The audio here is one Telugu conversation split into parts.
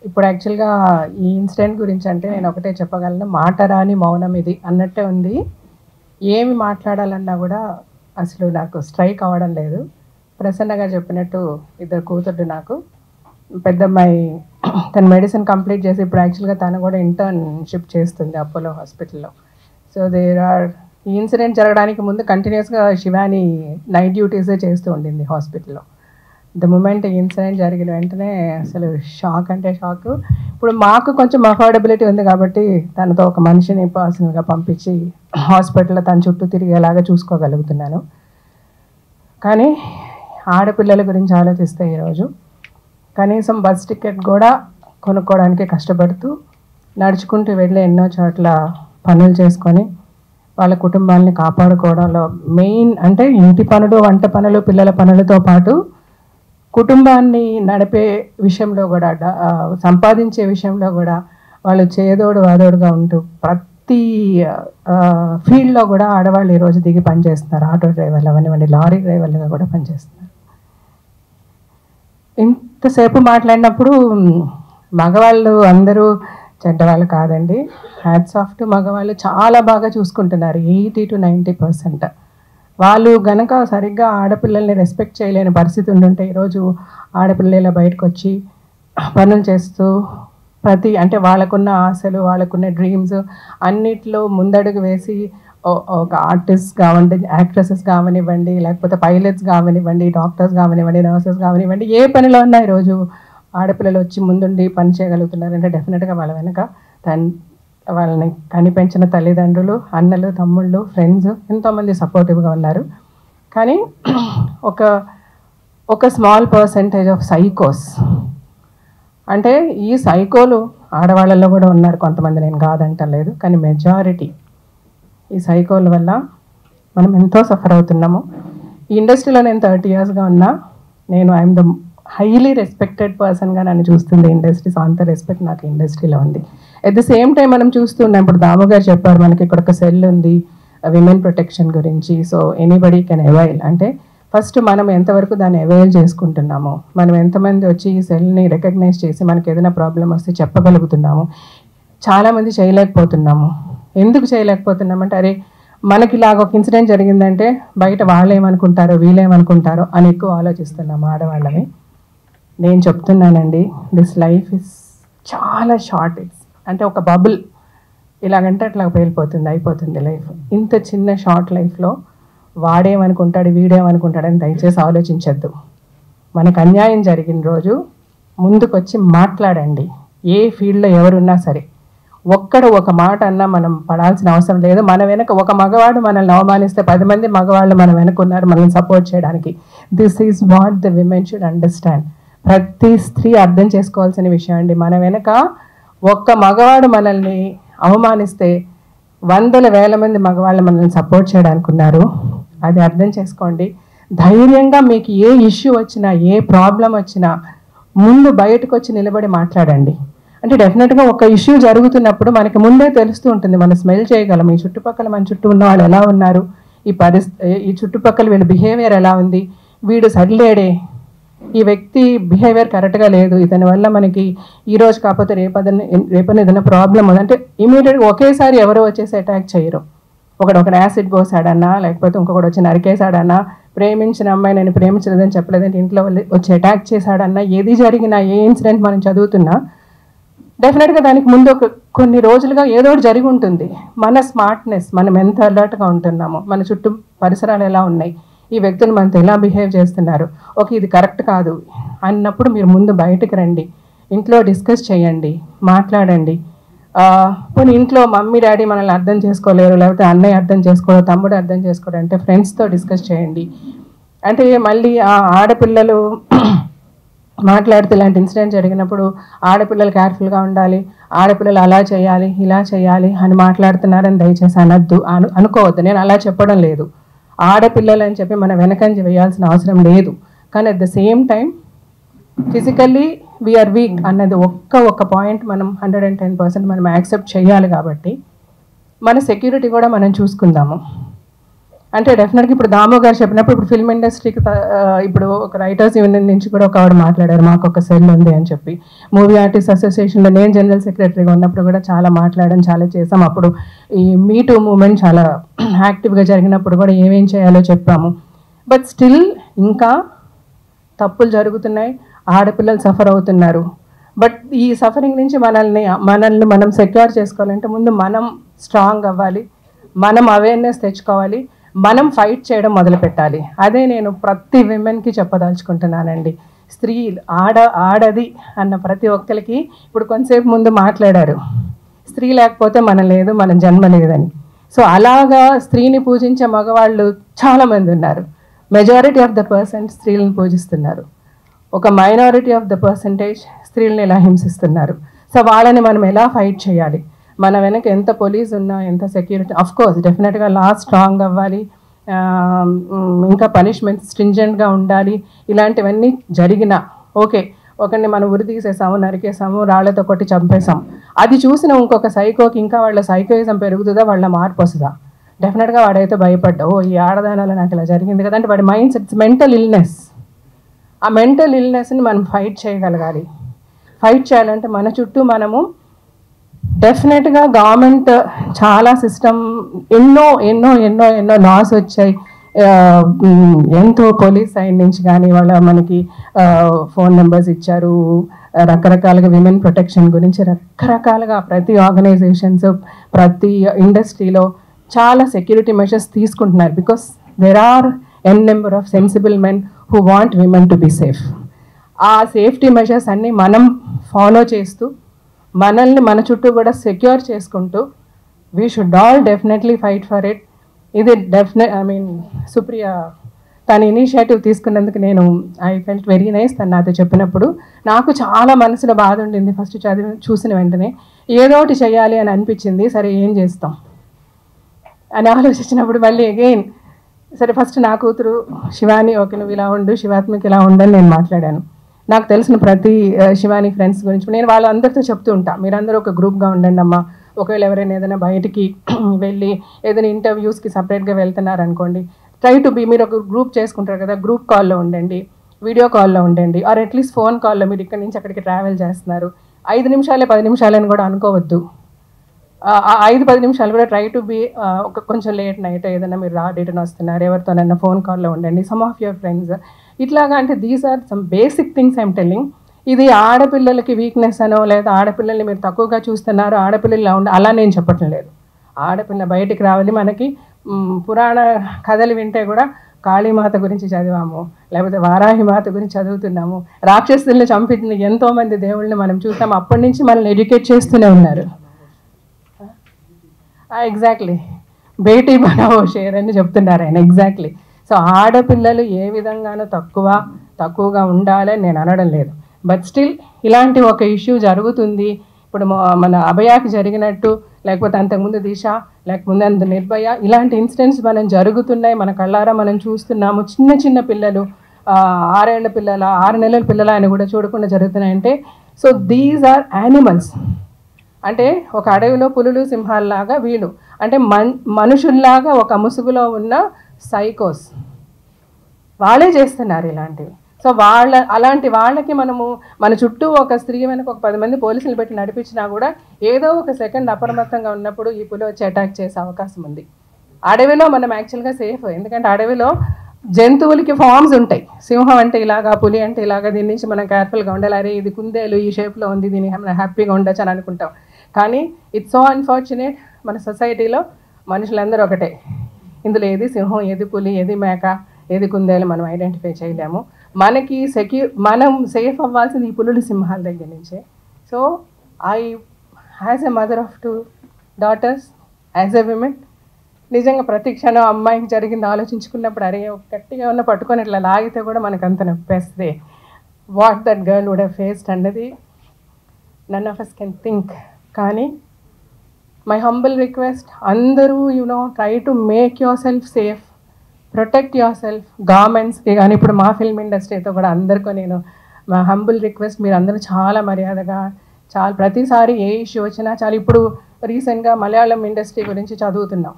ఇప్పుడు యాక్చువల్గా ఈ ఇన్సిడెంట్ గురించి అంటే నేను ఒకటే చెప్పగలను, మాట రాని మౌనం ఇది అన్నట్టే ఉంది. ఏమి మాట్లాడాలన్నా కూడా అసలు నాకు స్ట్రైక్ అవ్వడం లేదు. ప్రసన్నగా చెప్పినట్టు ఇద్దరు కూతుర్లు నాకు. పెద్దమ్మాయి తన మెడిసిన్ కంప్లీట్ చేసి ఇప్పుడు యాక్చువల్గా తను కూడా ఇంటర్న్షిప్ చేస్తుంది అపోలో హాస్పిటల్లో. సో ఈ ఇన్సిడెంట్ జరగడానికి ముందు కంటిన్యూస్గా శివాని నైట్ డ్యూటీసే చేస్తూ ఉండింది హాస్పిటల్లో. ద మూమెంట్ ఇన్సిడెంట్ జరిగిన వెంటనే అసలు షాక్ అంటే షాక్. ఇప్పుడు మాకు కొంచెం అఫోర్డబిలిటీ ఉంది కాబట్టి తనతో ఒక మనిషిని పర్సనల్గా పంపించి హాస్పిటల్లో తన చుట్టూ తిరిగేలాగా చూసుకోగలుగుతున్నాను. కానీ ఆడపిల్లల గురించి ఆలోచిస్తే ఈరోజు కనీసం బస్ టికెట్ కూడా కొనుక్కోవడానికి కష్టపడుతూ నడుచుకుంటూ వెళ్ళి ఎన్నో చోట్ల పనులు చేసుకొని వాళ్ళ కుటుంబాలని కాపాడుకోవడంలో మెయిన్ అంటే ఇంటి పనులు, వంట పనులు, పిల్లల పనులతో పాటు కుటుంబాన్ని నడిపే విషయంలో కూడా, సంపాదించే విషయంలో కూడా వాళ్ళు చేదోడు వాదోడుగా ఉంటూ ప్రతి ఫీల్డ్లో కూడా ఆడవాళ్ళు ఈరోజు దిగి పనిచేస్తున్నారు. ఆటో డ్రైవర్లు అవనివ్వండి, లారీ డ్రైవర్లుగా కూడా పనిచేస్తున్నారు. ఇంతసేపు మాట్లాడినప్పుడు మగవాళ్ళు అందరూ చెడ్డవాళ్ళు కాదండి. హ్యాట్స్ ఆఫ్ టు మగవాళ్ళు, చాలా బాగా చూసుకుంటున్నారు. 80 to 90%. వాళ్ళు గనక సరిగ్గా ఆడపిల్లల్ని రెస్పెక్ట్ చేయలేని పరిస్థితి ఉండుంటే ఈరోజు ఆడపిల్లల బయటకు వచ్చి పనులు చేస్తూ అంటే వాళ్ళకున్న ఆశలు, వాళ్ళకున్న డ్రీమ్స్ అన్నిట్లో ముందడుగు వేసి ఒక ఆర్టిస్ట్ కావండి, యాక్ట్రెసెస్ కావనివ్వండి, లేకపోతే పైలట్స్ కావనివ్వండి, డాక్టర్స్ కావనివ్వండి, నర్సెస్ కావనివ్వండి, ఏ పనిలో ఉన్నా ఈరోజు ఆడపిల్లలు వచ్చి ముందుండి పని చేయగలుగుతున్నారంటే డెఫినెట్గా వాళ్ళ వెనక వాళ్ళని కనిపెంచిన తల్లిదండ్రులు, అన్నలు, తమ్ముళ్ళు, ఫ్రెండ్స్ ఎంతోమంది సపోర్టివ్గా ఉన్నారు. కానీ ఒక స్మాల్ పర్సెంటేజ్ ఆఫ్ సైకోస్, అంటే ఈ సైకోలు ఆడవాళ్ళల్లో కూడా ఉన్నారు కొంతమంది, నేను కాదంటలేదు, కానీ మెజారిటీ ఈ సైకోల వల్ల మనం ఎంతో సఫర్ అవుతున్నాము. ఈ ఇండస్ట్రీలో నేను 30 yearsగా ఉన్నా. ఐఎమ్ ద హైలీ రెస్పెక్టెడ్ పర్సన్గా నన్ను చూస్తుంది ఇండస్ట్రీ. సో అంత రెస్పెక్ట్ నాకు ఇండస్ట్రీలో ఉంది. అట్ ద సేమ్ టైం మనం చూస్తున్నాం, ఇప్పుడు దాము గారు చెప్పారు మనకి ఇక్కడ ఒక సెల్ ఉంది విమెన్ ప్రొటెక్షన్ గురించి. So anybody can avail. అంటే ఫస్ట్ మనం ఎంతవరకు దాన్ని అవైల్ చేసుకుంటున్నాము, మనం ఎంతమంది వచ్చి ఈ సెల్ని రికగ్నైజ్ చేసి మనకి ఏదైనా ప్రాబ్లం వస్తే చెప్పగలుగుతున్నాము. చాలామంది చేయలేకపోతున్నాము. ఎందుకు చేయలేకపోతున్నామంటే అరే మనకి ఇలాగ ఒక ఇన్సిడెంట్ జరిగిందంటే బయట వాళ్ళు ఏమనుకుంటారో, వీళ్ళేమనుకుంటారో అని ఎక్కువ ఆలోచిస్తున్నాము ఆడవాళ్ళని. నేను చెప్తున్నానండి, దిస్ లైఫ్ ఇస్ చాలా షార్ట్. అంటే ఒక బబుల్ ఇలాగంటే అట్లా పేలిపోతుంది, అయిపోతుంది లైఫ్. ఇంత చిన్న షార్ట్ లైఫ్లో వాడేమనుకుంటాడు, వీడేమనుకుంటాడని దయచేసి ఆలోచించద్దు. మనకు అన్యాయం జరిగిన రోజు ముందుకొచ్చి మాట్లాడండి. ఏ ఫీల్డ్లో ఎవరున్నా సరే ఒక మాట అన్నా మనం పడాల్సిన అవసరం లేదు. మన వెనక ఒక మగవాడు మనల్ని అవమానిస్తే 10 మంది మగవాళ్ళు మన వెనక ఉన్నారు మనల్ని సపోర్ట్ చేయడానికి. This is what the women should understand. ప్రతి స్త్రీ అర్థం చేసుకోవాల్సిన విషయం అండి. మన వెనక ఒక్క మగవాడు మనల్ని అవమానిస్తే 100,000 మంది మగవాళ్ళు మనల్ని సపోర్ట్ చేయడానికి ఉన్నారు. అది అర్థం చేసుకోండి. ధైర్యంగా మీకు ఏ ఇష్యూ వచ్చినా, ఏ ప్రాబ్లం వచ్చినా ముందు బయటకు వచ్చి నిలబడి మాట్లాడండి. అంటే డెఫినెట్గా ఒక ఇష్యూ జరుగుతున్నప్పుడు మనకి ముందే తెలుస్తూ ఉంటుంది, మనం స్మెల్ చేయగలం. ఈ చుట్టుపక్కల మన చుట్టూ ఉన్న వాళ్ళు ఎలా ఉన్నారు, ఈ చుట్టుపక్కల వీళ్ళ బిహేవియర్ ఎలా ఉంది, వీడు సరిలేడే, ఈ వ్యక్తి బిహేవియర్ కరెక్ట్గా లేదు, ఇతని వల్ల మనకి ఈరోజు కాకపోతే రేపని ఏదైనా ప్రాబ్లం ఉంది అంటే ఇమీడియట్గా ఒకేసారి ఎవరో వచ్చేసి అటాక్ చేయరు. ఒకడు యాసిడ్ పోసాడన్నా, లేకపోతే ఇంకొకటి వచ్చి నరికేశాడన్నా, ప్రేమించిన అమ్మాయి నేను ప్రేమించలేదని చెప్పలేదంటే ఇంట్లో వచ్చి అటాక్ చేశాడన్నా, ఏది జరిగినా, ఏ ఇన్సిడెంట్ మనం చదువుతున్నా డెఫినెట్గా దానికి ముందు కొన్ని రోజులుగా ఏదో ఒకటి జరిగి ఉంటుంది. మన స్మార్ట్నెస్, మనం ఎంత అలర్ట్గా ఉంటున్నామో, మన చుట్టూ పరిసరాలు ఎలా ఉన్నాయి, ఈ వ్యక్తులు మనతో ఎలా బిహేవ్ చేస్తున్నారు, ఓకే ఇది కరెక్ట్ కాదు అన్నప్పుడు మీరు ముందు బయటకు రండి, ఇంట్లో డిస్కస్ చేయండి, మాట్లాడండి. పోనీ ఇంట్లో మమ్మీ డాడీ మనల్ని అర్థం చేసుకోలేరు, లేకపోతే అన్నయ్య అర్థం చేసుకోలేరు, తమ్ముడు అర్థం చేసుకోరు అంటే ఫ్రెండ్స్తో డిస్కస్ చేయండి. అంటే మళ్ళీ ఆ ఆడపిల్లలు మాట్లాడితే ఇలాంటి ఇన్సిడెంట్ జరిగినప్పుడు ఆడపిల్లలు కేర్ఫుల్గా ఉండాలి, ఆడపిల్లలు అలా చేయాలి, ఇలా చేయాలి అని మాట్లాడుతున్నారని దయచేసి అనుకోవద్దు. నేను అలా చెప్పడం లేదు. ఆడపిల్లలు అని చెప్పి మన వెనకంజ వేయాల్సిన అవసరం లేదు. కానీ at the same time physically we are weak అన్నది ఒక్క పాయింట్ మనం 110% మనం యాక్సెప్ట్ చేయాలి. కాబట్టి మన సెక్యూరిటీ కూడా మనం చూసుకుందాము. అంటే డెఫినెట్గా ఇప్పుడు దాము గారు చెప్పినప్పుడు ఇప్పుడు ఫిల్మ్ ఇండస్ట్రీకి ఇప్పుడు ఒక రైటర్స్ యూనియన్ నుంచి కూడా ఒక ఆవిడ మాట్లాడారు, మాకు ఒక సెల్ ఉంది అని చెప్పి. మూవీ ఆర్టిస్ట్ అసోసియేషన్లో నేను జనరల్ సెక్రటరీగా ఉన్నప్పుడు కూడా చాలా మాట్లాడడం, చాలా చేసాం. అప్పుడు ఈ మీ టూ మూమెంట్ చాలా యాక్టివ్గా జరిగినప్పుడు కూడా ఏమేం చేయాలో చెప్పాము. బట్ స్టిల్ ఇంకా తప్పులు జరుగుతున్నాయి, ఆడపిల్లలు సఫర్ అవుతున్నారు. బట్ ఈ సఫరింగ్ నుంచి మనల్ని మనం సెక్యూర్ చేసుకోవాలంటే ముందు మనం స్ట్రాంగ్ అవ్వాలి, మనం అవేర్నెస్ తెచ్చుకోవాలి, మనం ఫైట్ చేయడం మొదలు పెట్టాలి. అదే నేను ప్రతి విమెన్కి చెప్పదలుచుకుంటున్నానండి. స్త్రీ ఆడది అన్న ప్రతి ఒక్కరికి ఇప్పుడు కొంతసేపు ముందు మాట్లాడారు, స్త్రీ లేకపోతే మనం లేదు, మనం జన్మ లేదని. సో అలాగా స్త్రీని పూజించే మగవాళ్ళు చాలామంది ఉన్నారు. మెజారిటీ ఆఫ్ ద పర్సెంట్ స్త్రీలను పూజిస్తున్నారు, ఒక మైనారిటీ ఆఫ్ ద పర్సంటేజ్ స్త్రీలను ఎలా హింసిస్తున్నారు. సో వాళ్ళని మనం ఎలా ఫైట్ చేయాలి? మన వెనక ఎంత పోలీస్ ఉన్నా, ఎంత సెక్యూరిటీ, అఫ్కోర్స్ డెఫినెట్గా లా స్ట్రాంగ్ అవ్వాలి, ఇంకా పనిష్మెంట్స్ స్ట్రింజెంట్గా ఉండాలి. ఇలాంటివన్నీ జరిగినా ఓకే, ఒకరిని మనం ఉరి తీసేసాము, నరికేసాము, రాళ్లతో కొట్టి చంపేసాం, అది చూసిన ఇంకొక సైకోకి ఇంకా వాళ్ళ సైకోయిజం పెరుగుతుందా, వాళ్ళ మార్పు వస్తుందా? డెఫినెట్గా వాడైతే భయపడ్డా, ఓ ఈ ఆడదానాలు నాకు ఇలా జరిగింది కదా అంటే వాడి మైండ్ సెట్స్ మెంటల్ ఇల్నెస్. ఆ మెంటల్ ఇల్నెస్ని మనం ఫైట్ చేయగలగాలి. ఫైట్ చేయాలంటే మన చుట్టూ మనము డెఫినెట్గా గవర్నమెంట్ చాలా సిస్టమ్ ఎన్నో ఎన్నో ఎన్నో ఎన్నో లాస్ వచ్చాయి. ఎంతో పోలీస్ సైడ్ నుంచి కానీ వాళ్ళ మనకి ఫోన్ నెంబర్స్ ఇచ్చారు, రకరకాలుగా విమెన్ ప్రొటెక్షన్ గురించి రకరకాలుగా ప్రతి ఆర్గనైజేషన్స్ ప్రతి ఇండస్ట్రీలో చాలా సెక్యూరిటీ మెషర్స్ తీసుకుంటున్నారు. Because there are an number of sensible men who want women to be safe. ఆ సేఫ్టీ మెషర్స్ అన్నీ మనం ఫాలో చేస్తూ మనల్ని మన చుట్టూ కూడా సెక్యూర్ చేసుకుంటూ we should all definitely fight for it. ఇది సుప్రియ తన ఇనిషియేటివ్ తీసుకున్నందుకు నేను ఐ ఫెల్ట్ వెరీ నైస్. తను నాతో చెప్పినప్పుడు నాకు చాలా మనసులో బాధ ఉండింది. ఫస్ట్ చూసిన వెంటనే ఏదో ఒకటి చేయాలి అని అనిపించింది. సరే ఏం చేస్తాం అని ఆలోచించినప్పుడు మళ్ళీ అగైన్ సరే ఫస్ట్ నా కూతురు శివాని, ఓకే నువ్వు ఇలా ఉండు, శివాత్మకి ఇలా ఉండని నేను మాట్లాడాను. నాకు తెలిసిన ప్రతి శివాని ఫ్రెండ్స్ గురించి నేను వాళ్ళందరితో చెప్తూ ఉంటా, మీరందరూ ఒక గ్రూప్గా ఉండండి అమ్మా. ఒకవేళ ఎవరైనా ఏదైనా బయటికి వెళ్ళి ఏదైనా ఇంటర్వ్యూస్కి సపరేట్గా వెళ్తున్నారనుకోండి, ట్రై టు బీ, మీరు ఒక గ్రూప్ చేసుకుంటారు కదా, గ్రూప్ కాల్లో ఉండండి, వీడియో కాల్లో ఉండండి, ఆర్ అట్లీస్ట్ ఫోన్ కాల్లో. మీరు ఇక్కడి నుంచి అక్కడికి ట్రావెల్ చేస్తున్నారు, 5 నిమిషాలే 10 నిమిషాలని కూడా అనుకోవద్దు. 5-10 నిమిషాలు కూడా ట్రై టు బీ. కొంచెం లేట్ నైట్ ఏదైనా మీరు రిటర్న్ వస్తున్నారు, ఎవరితోనైనా ఫోన్ కాల్లో ఉండండి, సమ్ ఆఫ్ యువర్ ఫ్రెండ్స్ ఇట్లాగా. అంటే these are some basic things I'm telling. ఇది ఆడపిల్లలకి వీక్నెస్ అనో లేదా ఆడపిల్లల్ని మీరు తక్కువగా చూస్తున్నారు, ఆడపిల్లలు ఇలా అలా నేను చెప్పటం లేదు. ఆడపిల్ల బయటికి రావాలి. మనకి పురాణ కథలు వింటే కూడా కాళీమాత గురించి చదివాము, లేకపోతే వారాహిమాత గురించి చదువుతున్నాము, రాక్షసుల్ని చంపించిన ఎంతోమంది దేవుళ్ళని మనం చూసాము. అప్పటి నుంచి మనల్ని ఎడ్యుకేట్ చేస్తూనే ఉన్నారు. ఎగ్జాక్ట్లీ, బేటీ బనావో షేర్ అని చెప్తున్నారు ఆయన. ఎగ్జాక్ట్లీ. సో ఆడపిల్లలు ఏ విధంగానూ తక్కువగా ఉండాలని నేను అనడం లేదు. బట్ స్టిల్ ఇలాంటి ఒక ఇష్యూ జరుగుతుంది. ఇప్పుడు మన అభయాకి జరిగినట్టు, లేకపోతే అంతకుముందు దిశ, లేకపోతే అంత నిర్భయ, ఇలాంటి ఇన్సిడెంట్స్ మనం జరుగుతున్నాయి, మన కళ్ళారా మనం చూస్తున్నాము. చిన్న చిన్న పిల్లలు, 6 ఏళ్ల పిల్లల, 6 నెలల పిల్లల అని కూడా చూడకుండా జరుగుతున్నాయంటే, సో దీస్ ఆర్ యానిమల్స్. అంటే ఒక అడవిలో పులులు సింహాల్లాగా వీళ్ళు, అంటే మనుషుల్లాగా ఒక ముసుగులో ఉన్న సైకోస్ వాళ్ళే చేస్తున్నారు ఇలాంటివి. సో అలాంటి వాళ్ళకి మనము మన చుట్టూ ఒక స్త్రీ వెనక ఒక 10 మంది పోలీసులు పెట్టి నడిపించినా కూడా ఏదో ఒక సెకండ్ అప్రమత్తంగా ఉన్నప్పుడు ఈ పులి వచ్చి అటాక్ చేసే అవకాశం ఉంది. అడవిలో మనం యాక్చువల్గా సేఫ్, ఎందుకంటే అడవిలో జంతువులకి ఫార్మ్స్ ఉంటాయి. సింహం అంటే ఇలాగా, పులి అంటే ఇలాగా, దీని నుంచి మనం కేర్ఫుల్గా ఉండాలి. అరే ఇది కుందేలు ఈ షేప్లో ఉంది, దీన్ని మనం హ్యాపీగా ఉండొచ్చు అని అనుకుంటాం. కానీ ఇట్స్ సో అన్ఫార్చునేట్, మన సొసైటీలో మనుషులందరూ ఒకటే. ఇందులో ఏది సింహం, ఏది పులి, ఏది మేక, ఏది కుందేలు మనం ఐడెంటిఫై చేయలేము. మనకి మనం సేఫ్ అవ్వాల్సింది ఈ పులులు సింహాల దగ్గర నుంచే. So as a mother of 2 daughters, as a women, నిజంగా ప్రతి క్షణం అమ్మాయికి జరిగింది ఆలోచించుకున్నప్పుడు అరే గట్టిగా ఉన్న పట్టుకొని ఇట్లా లాగితే కూడా మనకు అంత నొప్పేస్తుంది. What that girl would have faced అన్నది none of us can think. కానీ మై హంబుల్ రిక్వెస్ట్, అందరూ try to make yourself safe, protect yourself. గవర్నమెంట్స్కి కానీ ఇప్పుడు మా ఫిల్మ్ ఇండస్ట్రీతో కూడా అందరికీ నేను మా హంబుల్ రిక్వెస్ట్, మీరు అందరూ చాలా మర్యాదగా, చాలా ప్రతిసారి ఏ ఇష్యూ వచ్చినా చాలా, ఇప్పుడు రీసెంట్గా మలయాళం ఇండస్ట్రీ గురించి చదువుతున్నాం.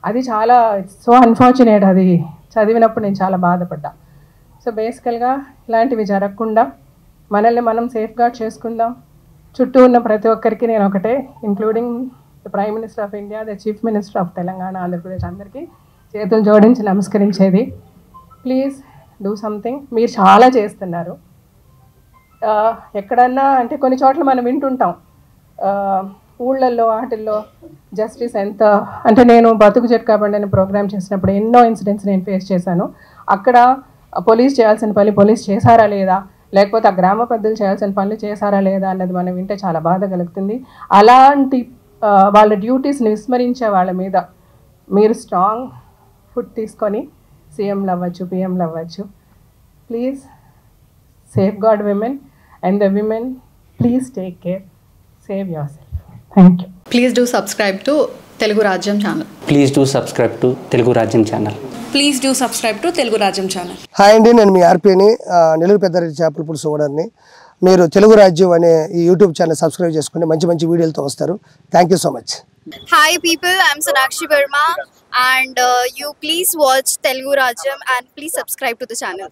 అది చాలా సో అన్ఫార్చునేట్. అది చదివినప్పుడు నేను చాలా బాధపడ్డా. సో బేసికల్గా ఇలాంటివి జరగకుండా మనల్ని మనం సేఫ్గార్డ్ చేసుకుందాం. చుట్టూ ఉన్న ప్రతి ఒక్కరికి నేను ఒకటే, including the prime minister of India, the chief minister of Telangana, Andhra Pradesh, అందరికీ చేతులు జోడించి నమస్కరించేది, ప్లీజ్ డూ సంథింగ్. మీరు చాలా చేస్తున్నారు. ఎక్కడన్నా అంటే కొన్ని చోట్ల మనం వింటుంటాం ఊళ్ళల్లో వాటిల్లో జస్టిస్ ఎంత అంటే, నేను బతుకు జట్కా బండి అనే ప్రోగ్రామ్ చేసినప్పుడు ఎన్నో ఇన్సిడెంట్స్ నేను ఫేస్ చేశాను. అక్కడ పోలీస్ చేయాల్సిన పని పోలీస్ చేశారా లేదా, లేకపోతే ఆ గ్రామ పెద్దలు చేయాల్సిన పనులు చేశారా లేదా అన్నది మనం వింటే చాలా బాధ కలుగుతుంది. అలాంటి వాళ్ళ డ్యూటీస్ని విస్మరించే వాళ్ళ మీద మీరు స్ట్రాంగ్ ఫుట్ తీసుకొని సీఎంలు అవ్వచ్చు, పిఎంలు అవ్వచ్చు. Please safeguard women and the women, please take care, save yourself. Thank you. Please do subscribe to Telugu Rajyam channel. Please do subscribe to Telugu Rajyam channel. Please do subscribe to Telugu Rajyam channel. Hi అండి, నేను మీ ఆర్పీని, నెల్లూరు పెద్దారెడ్డి చేపల పులుసు ఓనర్ని. మీరు తెలుగు రాజ్యం అనే ఈ యూట్యూబ్ ఛానల్ సబ్స్క్రైబ్ చేసుకుని మంచి మంచి వీడియోలతో వస్తారు. Thank you so much. Hi people, I'm Sonakshi Verma and you please watch Telugu Rajyam and please subscribe to the channel.